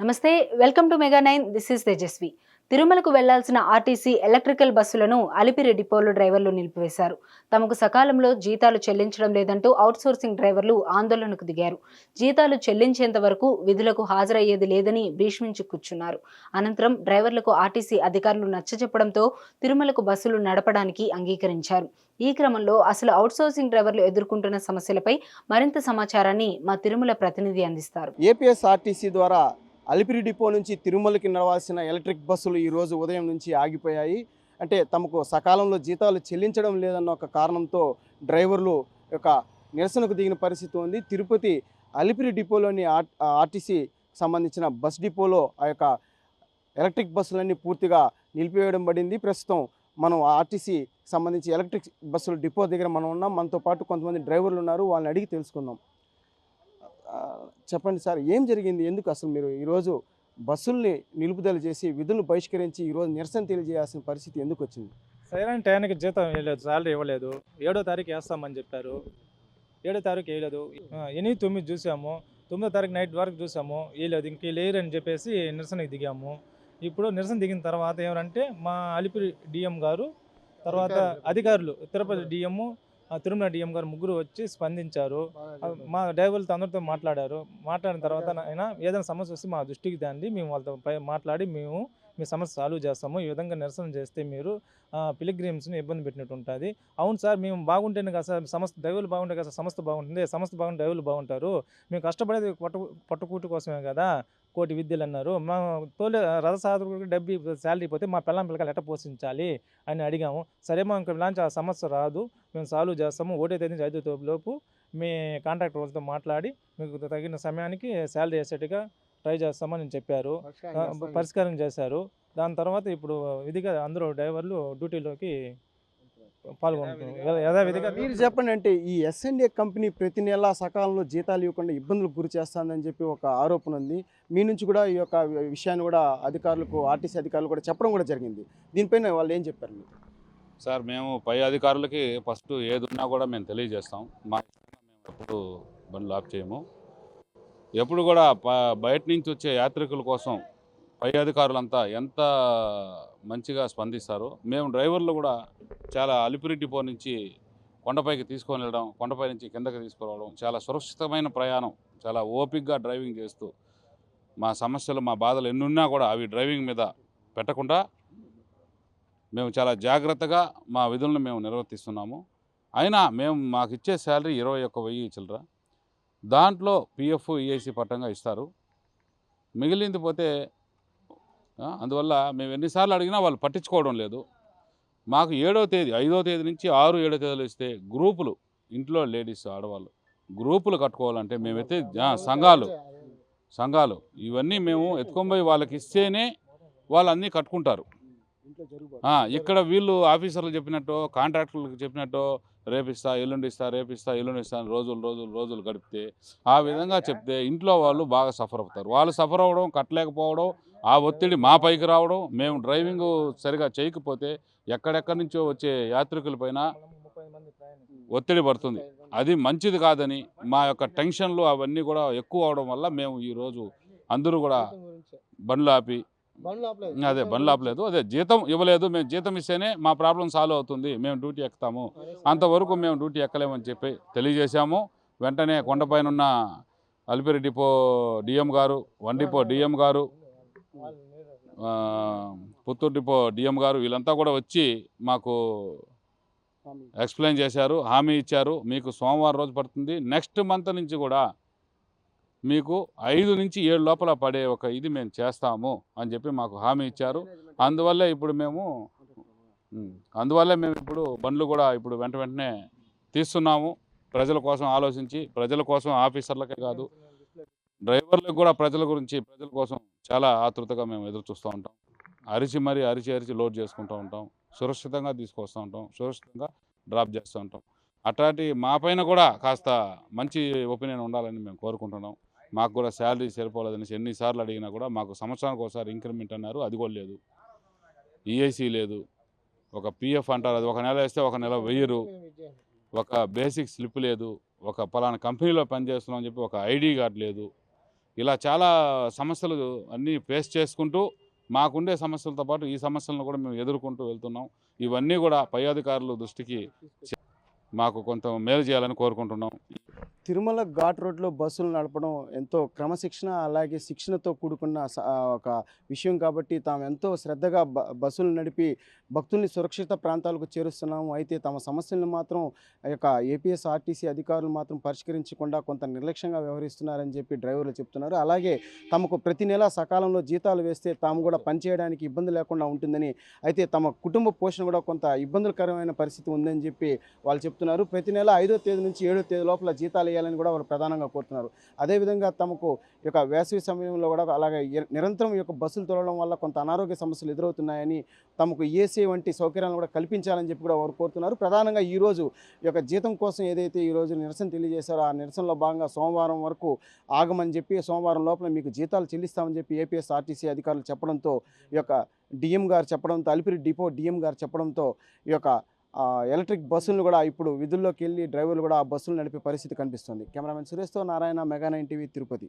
నమస్తే, welcome to Mega 9. This is Tejaswi. తిరుమలకు వెళ్లాల్సిన ఆర్టీసీ ఎలక్ట్రికల్ బస్సులను అలిపిరి డిపోలో డ్రైవర్లు నిలిపివేశారు. తమకు సకాలంలో జీతాలు చెల్లించడం లేదంటూ అవుట్సోర్సింగ్ డ్రైవర్లు ఆందోళనకు దిగారు. జీతాలు చెల్లించేంత వరకు విధులకు హాజరయ్యేది లేదని భీష్మించి కూర్చున్నారు. అనంతరం డ్రైవర్లకు ఆర్టీసీ అధికారులు నచ్చజెప్పడంతో తిరుమలకు బస్సులు నడపడానికి అంగీకరించారు. ఈ క్రమంలో అసలు అవుట్సోర్సింగ్ డ్రైవర్లు ఎదుర్కొంటున్న సమస్యలపై మరింత సమాచారాన్ని మా తిరుమల ప్రతినిధి అందిస్తారు. ఏపీఎస్ఆర్టీసీ ద్వారా అలిపిరి డిపో నుంచి తిరుమలకి నడవాల్సిన ఎలక్ట్రిక్ బస్సులు ఈరోజు ఉదయం నుంచి ఆగిపోయాయి. అంటే తమకు సకాలంలో జీతాలు చెల్లించడం లేదన్న ఒక కారణంతో డ్రైవర్లు యొక్క నిరసనకు దిగిన పరిస్థితి ఉంది. తిరుపతి అలిపిరి డిపోలోని ఆర్టీసీ సంబంధించిన బస్ డిపోలో ఆ యొక్క ఎలక్ట్రిక్ బస్సులన్నీ పూర్తిగా నిలిపివేయడం పడింది. ప్రస్తుతం మనం ఆర్టీసీ సంబంధించి ఎలక్ట్రిక్ బస్సుల డిపో దగ్గర మనం ఉన్నాం. మనతో పాటు కొంతమంది డ్రైవర్లు ఉన్నారు, వాళ్ళని అడిగి తెలుసుకుందాం. చెప్పండి సార్, ఏం జరిగింది? ఎందుకు అసలు మీరు ఈరోజు బస్సుల్ని నిలుపుదల చేసి విధులను బహిష్కరించి ఈరోజు నిరసన తెలియజేయాల్సిన పరిస్థితి ఎందుకు వచ్చింది? సరైన టైంకి జీతం వేయలేదు, శాలరీ ఇవ్వలేదు. 7వ తారీఖు వేస్తామని చెప్పారు, 7వ తారీఖు వేయలేదు. 8, 9 చూసాము, 9వ తారీఖు నైట్ వరకు చూసాము, వేయలేదు. ఇంక లేరు అని చెప్పేసి నిరసనకి దిగాము. ఇప్పుడు నిరసన దిగిన తర్వాత ఏమంటే మా అలిపిరి డిఎం గారు, తర్వాత అధికారులు తిరుపతి డిఎం, తిరుమల డిఎం గారు ముగ్గురు వచ్చి స్పందించారు. మా డ్రైవర్లతో అందరితో మాట్లాడారు. మాట్లాడిన తర్వాత అయినా ఏదైనా సమస్య వస్తే మా దృష్టికి తండి, మేము వాళ్ళతో మాట్లాడి మేము మీ సమస్య సాల్వ్ చేస్తాము. ఈ విధంగా నిరసన చేస్తే మీరు పిలిగ్రిమ్స్ని ఇబ్బంది పెట్టినట్టు ఉంటుంది. అవును సార్, మేము బాగుంటేనే కదా సార్ సంస్థ, డ్రైవర్లు బాగుంటే కదా సంస్థ బాగుంటుంది, సంస్థ బాగుంటే డ్రైవర్లు బాగుంటారు. మేము కష్టపడేది పట్టుకూటు కోసమే కదా, కోటి విద్యలు అన్నారు. మా తోలే రథసాధకుడికి డబ్బు శాలరీ పోతే మా పిల్లకాయలు ఎట్ట పోషించాలి అని అడిగాము. సరే మా ఇంకా ఇలాంటి సమస్య రాదు, మేము సాల్వ్ చేస్తాము. 1వ తేదీ నుంచి 5వ తేదీ లోపు మీ కాంట్రాక్టర్ వాళ్ళతో మాట్లాడి మీకు తగిన సమయానికి శాలరీ వేసేట్టుగా ట్రై చేస్తామని చెప్పారు. పరిష్కారం చేశారు. దాని తర్వాత ఇప్పుడు విధిగా అందరూ డ్రైవర్లు డ్యూటీలోకి పాల్గొంటున్నారు యథావిధిగా. మీరు చెప్పండి, అంటే ఈ ఎస్ఎన్ఏ కంపెనీ ప్రతి నెల సకాలంలో జీతాలు ఇవ్వకుండా ఇబ్బందులకు గురి చేస్తుందని చెప్పి ఒక ఆరోపణ ఉంది. మీ నుంచి కూడా ఈ యొక్క విషయాన్ని కూడా అధికారులకు, ఆర్టీసీ అధికారులు కూడా చెప్పడం కూడా జరిగింది. దీనిపైన వాళ్ళు ఏం చెప్పారు మీకు? సార్, మేము పై అధికారులకి ఫస్ట్ ఏది ఉన్నా కూడా మేము తెలియజేస్తాం. మా మేము ఎప్పుడు బండ్లు ఆఫ్ చేయము. ఎప్పుడు కూడా బయట నుంచి వచ్చే యాత్రికుల కోసం పై అధికారులంతా ఎంత మంచిగా స్పందిస్తారో, మేము డ్రైవర్లు కూడా చాలా అలిపిరి డిపో నుంచి కొండపైకి తీసుకొని వెళ్ళడం, కొండపై నుంచి కిందకి తీసుకురావడం, చాలా సురక్షితమైన ప్రయాణం, చాలా ఓపికగా డ్రైవింగ్ చేస్తూ మా సమస్యలు, మా బాధలు ఎన్నున్నా కూడా అవి డ్రైవింగ్ మీద పెట్టకుండా మేము చాలా జాగ్రత్తగా మా విధులను మేము నిర్వర్తిస్తున్నాము. అయినా మాకు ఇచ్చే శాలరీ 21,000 చిల్లర. దాంట్లో పిఎఫ్, ఈఐసి పట్టంగా ఇస్తారు. మిగిలింది పోతే అందువల్ల మేము ఎన్నిసార్లు అడిగినా వాళ్ళు పట్టించుకోవడం లేదు. మాకు 7వ తేదీ, 5వ తేదీ నుంచి 6, 7 తేదీలు ఇస్తే గ్రూపులు, ఇంట్లో లేడీస్, ఆడవాళ్ళు గ్రూపులు కట్టుకోవాలంటే మేమైతే సంఘాలు ఇవన్నీ మేము ఎత్తుకొని వాళ్ళకి ఇస్తేనే వాళ్ళు అన్నీ కట్టుకుంటారు. ఇక్కడ వీళ్ళు ఆఫీసర్లు చెప్పినట్టు, కాంట్రాక్టర్లకు చెప్పినట్టు రేపిస్తా, ఎల్లుండి ఇస్తా, రేపిస్తా, ఎల్లుండి ఇస్తా అని రోజులు గడిపితే, ఆ విధంగా చెప్తే ఇంట్లో వాళ్ళు బాగా సఫర్ అవుతారు. వాళ్ళు సఫర్ అవ్వడం, కట్టలేకపోవడం, ఆ ఒత్తిడి మా పైకి రావడం, మేము డ్రైవింగ్ సరిగా చేయకపోతే ఎక్కడెక్కడి నుంచో వచ్చే యాత్రికులపైన ఒత్తిడి పడుతుంది. అది మంచిది కాదని మా యొక్క టెన్షన్లు అవన్నీ కూడా ఎక్కువ అవడం వల్ల మేము ఈరోజు అందరూ కూడా బండ్లు ఆపి, బండ్లు ఆపలేదు, జీతం ఇవ్వలేదు. మేము జీతం ఇస్తేనే మా ప్రాబ్లం సాల్వ్ అవుతుంది, మేము డ్యూటీ ఎక్కుతాము, అంతవరకు మేము డ్యూటీ ఎక్కలేమని చెప్పి తెలియజేశాము. వెంటనే కొండపైన ఉన్న అలిపిరి డిపో డిఎం గారు, వన్ డిపో డిఎం గారు, పుత్తూరు డిపో డిఎం గారు వీళ్ళంతా కూడా వచ్చి మాకు ఎక్స్ప్లెయిన్ చేశారు, హామీ ఇచ్చారు. మీకు సోమవారం రోజు పడుతుంది, నెక్స్ట్ మంత్ నుంచి కూడా మీకు 5 నుంచి 7 లోపల పడే ఒక ఇది మేము చేస్తాము అని చెప్పి మాకు హామీ ఇచ్చారు. అందువల్లే మేము ఇప్పుడు బండ్లు కూడా ఇప్పుడు వెంటనే తీస్తున్నాము. ప్రజల కోసం ఆలోచించి, ప్రజల కోసం, ఆఫీసర్లకే కాదు డ్రైవర్లకు కూడా ప్రజల కోసం చాలా ఆతృతగా మేము ఎదురు చూస్తూ ఉంటాం. అరిచి లోడ్ చేసుకుంటూ ఉంటాం, సురక్షితంగా తీసుకొస్తూ ఉంటాం, సురక్షితంగా డ్రాప్ చేస్తూ ఉంటాం. అట్లాంటి మా పైన కూడా కాస్త మంచి ఒపీనియన్ ఉండాలని మేము కోరుకుంటున్నాం. మాకు కూడా శాలరీ సరిపోలేదని ఎన్నిసార్లు అడిగినా కూడా మాకు సంవత్సరానికి ఒకసారి ఇంక్రిమెంట్ అన్నారు, అది కూడా లేదు. ఈఐసి లేదు, ఒక పిఎఫ్ అంటారు, అది ఒక నెల వేస్తే ఒక నెల వెయ్యరు, ఒక బేసిక్ స్లిప్ లేదు, ఒక పలానా కంపెనీలో పనిచేస్తున్నాం అని చెప్పి ఒక ఐడి కార్డు లేదు. ఇలా చాలా సమస్యలు అన్నీ ఫేస్ చేసుకుంటూ మాకుండే సమస్యలతో పాటు ఈ సమస్యలను కూడా మేము ఎదుర్కొంటూ వెళ్తున్నాం. ఇవన్నీ కూడా పై అధికారుల దృష్టికి మాకు కొంత మేలు చేయాలని కోరుకుంటున్నాం. తిరుమల ఘాట్ రోడ్లో బస్సులు నడపడం ఎంతో క్రమశిక్షణ అలాగే శిక్షణతో కూడుకున్న ఒక విషయం కాబట్టి తాము ఎంతో శ్రద్ధగా బస్సులు నడిపి భక్తుల్ని సురక్షిత ప్రాంతాలకు చేరుస్తున్నాము. అయితే తమ సమస్యలను మాత్రం ఆ యొక్క ఏపీఎస్ఆర్టీసీ అధికారులు మాత్రం పరిష్కరించకుండా కొంత నిర్లక్ష్యంగా వ్యవహరిస్తున్నారని చెప్పి డ్రైవర్లు చెప్తున్నారు. అలాగే తమకు ప్రతి నెల సకాలంలో జీతాలు వేస్తే తాము కూడా పనిచేయడానికి ఇబ్బంది లేకుండా ఉంటుందని, అయితే తమ కుటుంబ పోషణ కూడా కొంత ఇబ్బందులకరమైన పరిస్థితి ఉందని చెప్పి వాళ్ళు చెప్తున్నారు. ప్రతి నెల 5వ తేదీ నుంచి 7వ తేదీ లోపల జీతాలు వేయాలని కూడా వాళ్ళు ప్రధానంగా కోరుతున్నారు. అదేవిధంగా తమకు ఈ యొక్క వేసవి సమయంలో కూడా అలాగే నిరంతరం ఈ యొక్క బస్సులు తోలడం వల్ల కొంత అనారోగ్య సమస్యలు ఎదురవుతున్నాయని, తమకు ఏసీ వంటి సౌకర్యాలను కూడా కల్పించాలని చెప్పి కూడా వారు కోరుతున్నారు. ప్రధానంగా ఈరోజు ఈ యొక్క జీతం కోసం ఏదైతే ఈరోజు నిరసన తెలియజేశారో ఆ నిరసనలో భాగంగా సోమవారం వరకు ఆగమని చెప్పి, సోమవారం లోపల మీకు జీతాలు చెల్లిస్తామని చెప్పి ఏపీఎస్ఆర్టీసీ అధికారులు చెప్పడంతో, ఈ యొక్క డిఎం గారు చెప్పడంతో, అలిపిరి డిపో డిఎం గారు చెప్పడంతో ఈ యొక్క ఎలక్ట్రిక్ బస్సులను కూడా ఇప్పుడు విధుల్లోకి వెళ్ళి డ్రైవర్లు కూడా ఆ బస్సులు నడిపే పరిస్థితి కనిపిస్తుంది. కెమెరామెన్ సురేష్తో నారాయణ, మెగా 9 టీవీ, తిరుపతి.